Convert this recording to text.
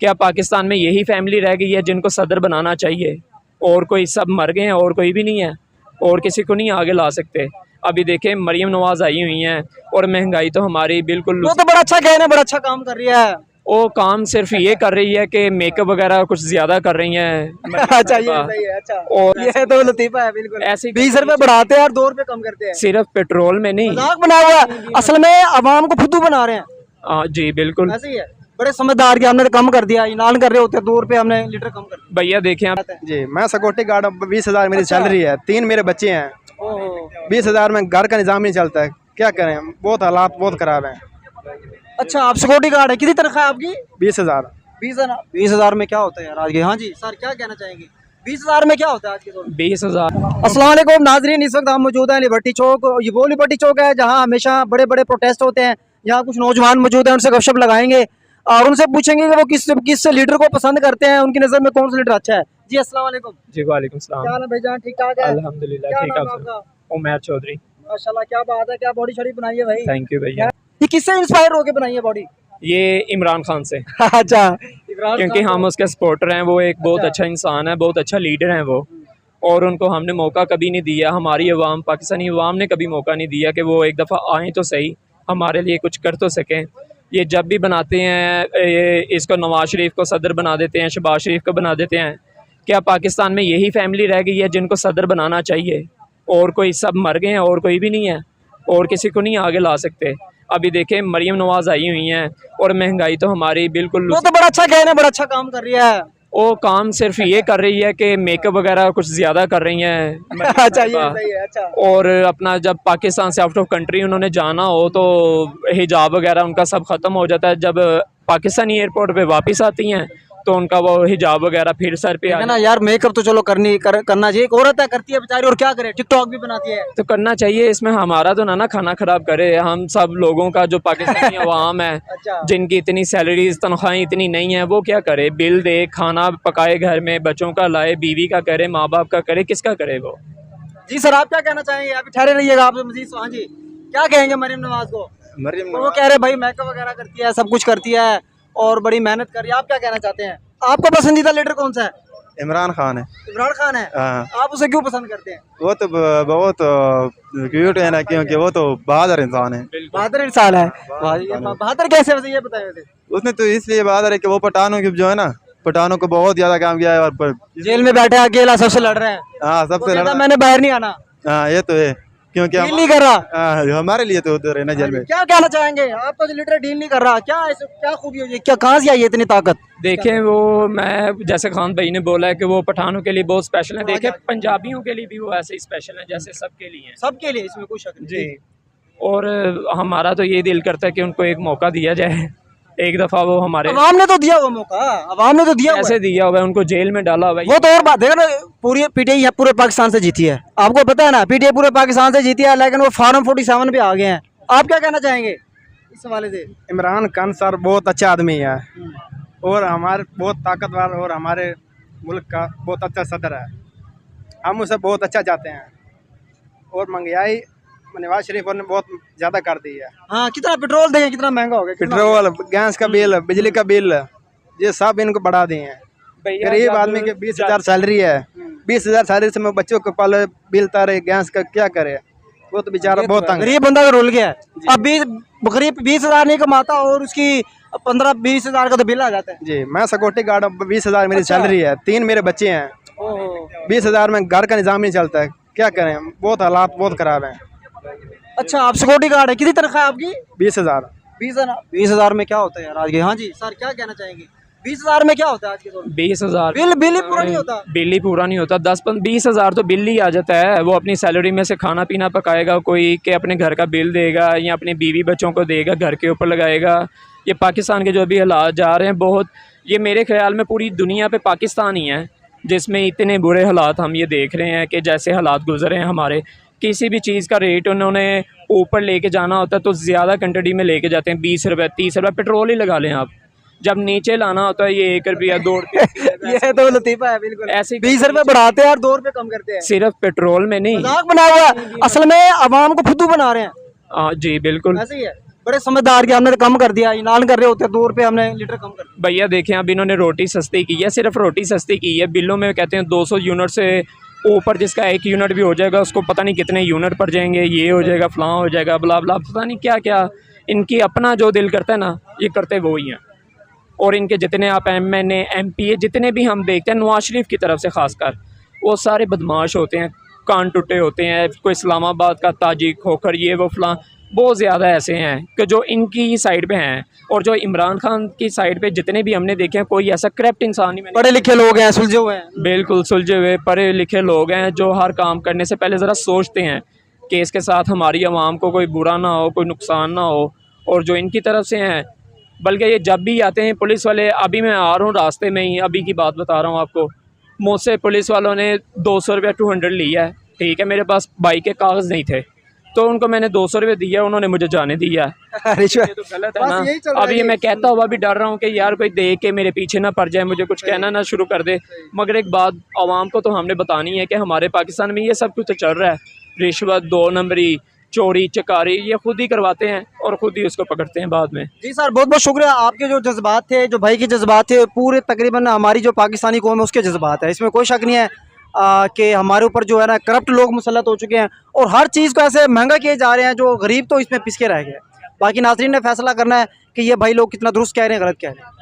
क्या पाकिस्तान में यही फैमिली रह गई है जिनको सदर बनाना चाहिए? और कोई सब मर गए हैं और कोई भी नहीं है, और किसी को नहीं आगे ला सकते। अभी देखें मरीम नवाज आई हुई हैं और महंगाई तो हमारी बिल्कुल, वो तो बड़ा अच्छा कहना है, बड़ा अच्छा काम कर रही है। वो काम सिर्फ ये कर रही है कि मेकअप वगैरह कुछ ज़्यादा कर रही हैं। अच्छा, ये सही है। अच्छा, और ये तो लतीफा है बिल्कुल। ऐसी 20 रुपए बढ़ाते हैं और 2 रुपए कम करते हैं। सिर्फ पेट्रोल में नहीं। मजाक बना हुआ है, असल में अवाम को फुद्दू बना रहे हैं। जी बिल्कुल। ऐसे ही है, बड़े समझदार के हमने तो कम कर दिया, ऐलान कर रहे होते 2 रुपए हमने लीटर कम कर दिया। भैया देखें आप, जी मैं सिक्योरिटी गार्ड हूँ। 20,000 मेरी सैलरी है, 3 मेरे बच्चे हैं। ओहो। 20,000 में घर का निजाम नहीं चलता है, क्या करें, बहुत हालात बहुत खराब हैं। अच्छा, आप सिक्योरिटी गार्ड है, कितनी तनख्वाह है आपकी? 20,000। 20,000 में क्या होता है यार आज के? हाँ जी सर, क्या कहना चाहेंगे? 20,000 में क्या होता है आज के दौर में? 20,000। अस्सलाम वालेकुम नाजरीन, इस वक्त हम मौजूद हैं लिबर्टी चौक। ये वो लिबर्टी चौक है जहाँ हमेशा बड़े बड़े प्रोटेस्ट होते हैं। यहाँ कुछ नौजवान मौजूद हैं, उनसे गपशप लगाएंगे और उनसे पूछेंगे कि वो किस लीडर को पसंद करते हैं, उनकी नज़र में कौन सा लीडर अच्छा है। जी अस्सलाम वालेकुम। जी वालेकुम सलाम। क्या हाल है भाईजान, ठीक ठाक है? अल्हम्दुलिल्लाह क्या ठीक नाम है है। आपका? उमैर चौधरी। माशाल्लाह, क्या बात है, क्या बॉडी शॉडी बनाई है भाई। थैंक यू भैया। ये किससे इंस्पायर होके बनाई है बॉडी? ये इमरान खान से, अच्छा, क्योंकि हम उसके सपोर्टर हैं। वो एक बहुत अच्छा इंसान है, बहुत अच्छा लीडर हैं वो, और उनको हमने मौका कभी नहीं दिया। हमारी अवाम, पाकिस्तानी अवाम ने कभी मौका नहीं दिया कि वो एक दफ़ा आएँ तो सही, हमारे लिए कुछ कर तो सकें। ये जब भी बनाते हैं, इसको नवाज शरीफ को सदर बना देते हैं, शहबाज शरीफ को बना देते हैं। क्या पाकिस्तान में यही फैमिली रह गई है जिनको सदर बनाना चाहिए? और कोई सब मर गए हैं और कोई भी नहीं है, और किसी को नहीं आगे ला सकते। अभी देखें मरीम नवाज आई हुई हैं और महंगाई तो हमारी बिल्कुल, वो तो बड़ा अच्छा कहना है, बड़ा अच्छा काम कर रही है। वो काम सिर्फ ये कर रही है कि मेकअप वगैरह कुछ ज़्यादा कर रही हैं। अच्छा, ये सही है। अच्छा, और अपना जब पाकिस्तान से आउट ऑफ कंट्री उन्होंने जाना हो तो हिजाब वगैरह उनका सब ख़त्म हो जाता है। जब पाकिस्तानी एयरपोर्ट पे वापस आती हैं तो उनका वो हिजाब वगैरह फिर सर पे आ है ना यार, मेकअप तो चलो करना चाहिए, एक औरत है करती है बेचारी, और क्या करे, टिकटॉक भी बनाती है। तो करना चाहिए। इसमें हमारा तो ना खाना ख़राब करे हम सब लोगों का, जो पाकिस्तानी अवाम है अच्छा। जिनकी इतनी सैलरीज तनख्वाहें इतनी नहीं है, वो क्या करे? बिल दे, खाना पकाए, घर में बच्चों का लाए, बीवी का करे, माँ बाप का करे, किसका करे वो? जी सर, आप क्या कहना चाहेंगे? आप ठहरे रहिएगा, आप मजीद। हाँ जी, क्या कहेंगे मरीम नवाज को? मरीम वो कह रहे भाई मेकअप वगैरह करती है, सब कुछ करती है और बड़ी मेहनत कर रही है। आप क्या कहना चाहते हैं? आपका पसंदीदा लीडर कौन सा है? इमरान खान है। इमरान खान है। हाँ। आप उसे क्यों पसंद करते हैं? वो तो बहुत क्यूट है ना, क्योंकि वो तो बहादुर इंसान है। बहादुर इंसान है। बहादुर कैसे, वैसे ये बताए वैसे? उसने तो इसलिए बहादुर है कि वो पठानों की जो है ना, पठानों को बहुत ज्यादा काम किया है। और जेल में बैठा है अकेला, सबसे लड़ रहा है। हाँ, वो सबसे कहता लड़ा। मैंने बाहर नहीं आना। हाँ, ये तो है, क्योंकि डील नहीं कर रहा। हमारे लिए तो उधर है ना जेल में। क्या कहना चाहेंगे? आपका जो लीडर डील नहीं कर रहा, क्या खूबी है, क्या कहाँ से आई है इतनी ताकत? देखें वो, मैं जैसे खान भाई ने बोला है कि वो पठानों के लिए बहुत स्पेशल है। देखें पंजाबियों के लिए भी वो ऐसे ही स्पेशल है जैसे सबके लिए हैं। सबके लिए, इसमें कोई शक नहीं। जी, और हमारा तो ये दिल करता है कि उनको एक मौका दिया जाए, एक दफ़ा वो हमारे। अवाम ने तो दिया हुआ मौका, अवाम ने तो दिया हुआ है। ऐसे दिया हुआ है, उनको जेल में डाला हुआ है। वो तो और बात है ना, पूरी पीटीआई पूरे पाकिस्तान से जीती है, आपको पता है ना, पीटीआई पूरे पाकिस्तान से जीती है, लेकिन वो फार्म 47 पे आ गए हैं। आप क्या कहना चाहेंगे इस हवाले से? इमरान खान सर बहुत अच्छा आदमी है और हमारे बहुत ताकतवर और हमारे मुल्क का बहुत अच्छा सदर है। हम उसे बहुत अच्छा चाहते हैं। और महंगाई नवाज शरीफ ने बहुत ज़्यादा कर दी है। हाँ, कितना पेट्रोल देंगे, कितना महंगा हो गया, पेट्रोल, गैस का बिल, बिजली का बिल, ये सब इनको बढ़ा दिए हैं। गरीब आदमी के 20,000 सैलरी है, 20,000 सैलरी से मैं बच्चों को पाले, बिल तारे, गैस का क्या करे? वो तो बेचारा बहुत तंग। गरीब बंदा तो रुल गया है। अब करीब 20,000 नहीं कमाता और उसकी 15-20,000 का तो बिल आ जाता है। जी मैं सिक्योरिटी गार्ड हूँ। 20,000 मेरी सैलरी है, 3 मेरे बच्चे हैं। 20,000 में घर का निजाम नहीं चलता है, क्या करें, बहुत हालात बहुत खराब हैं। अच्छा, आप सिक्योरिटी गार्ड है, कितनी तनख्वाह है आपकी? 20,000। 20,000 में क्या होता है यार आज के? हाँ जी सर, क्या कहना चाहेंगे? 20,000 में क्या होता है आज के दौर में? 20,000 बिल ही पूरा नहीं होता। बिल ही पूरा नहीं होता। 10-20,000 तो बिल ही आ जाता है। वो अपनी सैलरी में से खाना पीना पकाएगा, कोई के अपने घर का बिल देगा या अपने बीवी बच्चों को देगा, घर के ऊपर लगाएगा। ये पाकिस्तान के जो भी हालात जा रहे हैं बहुत, ये मेरे ख्याल में पूरी दुनिया पे पाकिस्तान ही है जिसमें इतने बुरे हालात हम ये देख रहे हैं कि जैसे हालात गुजरे हैं हमारे। किसी भी चीज़ का रेट उन्होंने ऊपर लेके जाना होता है तो ज़्यादा क्वांटिटी में लेके जाते हैं। 20 रुपये 30 रुपये पेट्रोल ही लगा लें आप। जब नीचे लाना होता है ये 1 रुपया 2 रुपये। ये तो लतीफा है बिल्कुल। ऐसे 20 रुपए बढ़ाते हैं और 2 रुपए कम करते हैं। सिर्फ पेट्रोल में नहीं। मजाक बना हुआ है, असल में अवाम को फुद्दू बना रहे हैं। जी बिल्कुल। ऐसे ही है, बड़े समझदार के हमने तो कम कर दिया, ऐलान कर रहे होते 2 रुपये हमने लीटर कम कर दिया। भैया देखें अब इन्होंने रोटी सस्ती की है, सिर्फ रोटी सस्ती की है। बिलों में कहते हैं 200 यूनिट से ऊपर जिसका 1 यूनिट भी हो जाएगा उसको पता नहीं कितने यूनिट पड़ जाएंगे, ये हो जाएगा, फलां हो जाएगा, बला बला, पता नहीं क्या क्या। इनकी अपना जो दिल करता है ना ये करते वो ही हैं। और इनके जितने आप MNA MP जितने भी हम देखते हैं नवाज शरीफ की तरफ से ख़ासकर, वो सारे बदमाश होते हैं, कान टुटे होते हैं। कोई इस्लामाबाद का ताजिक खोखर ये वो फलां, बहुत ज़्यादा ऐसे हैं कि जो इनकी साइड पे हैं। और जो इमरान खान की साइड पे जितने भी हमने देखे हैं कोई ऐसा करप्ट इंसान नहीं मैंने। पढ़े लिखे लोग हैं, सुलझे हुए हैं। बिल्कुल सुलझे हुए पढ़े लिखे लोग हैं जो हर काम करने से पहले ज़रा सोचते हैं कि इसके साथ हमारी आवाम को कोई बुरा ना हो, कोई नुकसान ना हो। और जो इनकी तरफ से हैं, बल्कि ये जब भी आते हैं पुलिस वाले, अभी मैं आ रहा हूँ रास्ते में ही, अभी की बात बता रहा हूँ आपको, मुझसे पुलिस वालों ने 200 रुपया 200 लिया है, ठीक है। मेरे पास बाइक के कागज़ नहीं थे तो उनको मैंने 200 रुपये दिया, उन्होंने मुझे जाने दिया है। रिश्वत ये तो गलत है बस ना। यही चल रहा है अभी ये। मैं कहता हुआ भी डर रहा हूँ कि यार कोई देख के मेरे पीछे ना पड़ जाए, मुझे कुछ कहना ना शुरू कर दे। मगर एक बात आवाम को तो हमने बतानी है कि हमारे पाकिस्तान में ये सब कुछ तो चल रहा है। रिश्वत, 2 नंबरी, चोरी चकारी ये खुद ही करवाते हैं और खुद ही उसको पकड़ते हैं बाद में। जी सर, बहुत बहुत शुक्रिया। आपके जो जज्बात थे, जो भाई के जज्बात थे, पूरे तकरीबन हमारी जो पाकिस्तानी कौम है उसके जज्बात है, इसमें कोई शक नहीं है कि हमारे ऊपर जो है ना करप्ट लोग मुसल्लत हो चुके हैं और हर चीज़ को ऐसे महंगा किए जा रहे हैं जो गरीब तो इसमें पिसके रह गए। बाकी नाज़रीन ने फैसला करना है कि ये भाई लोग कितना दुरुस्त कह रहे हैं, गलत कह रहे हैं।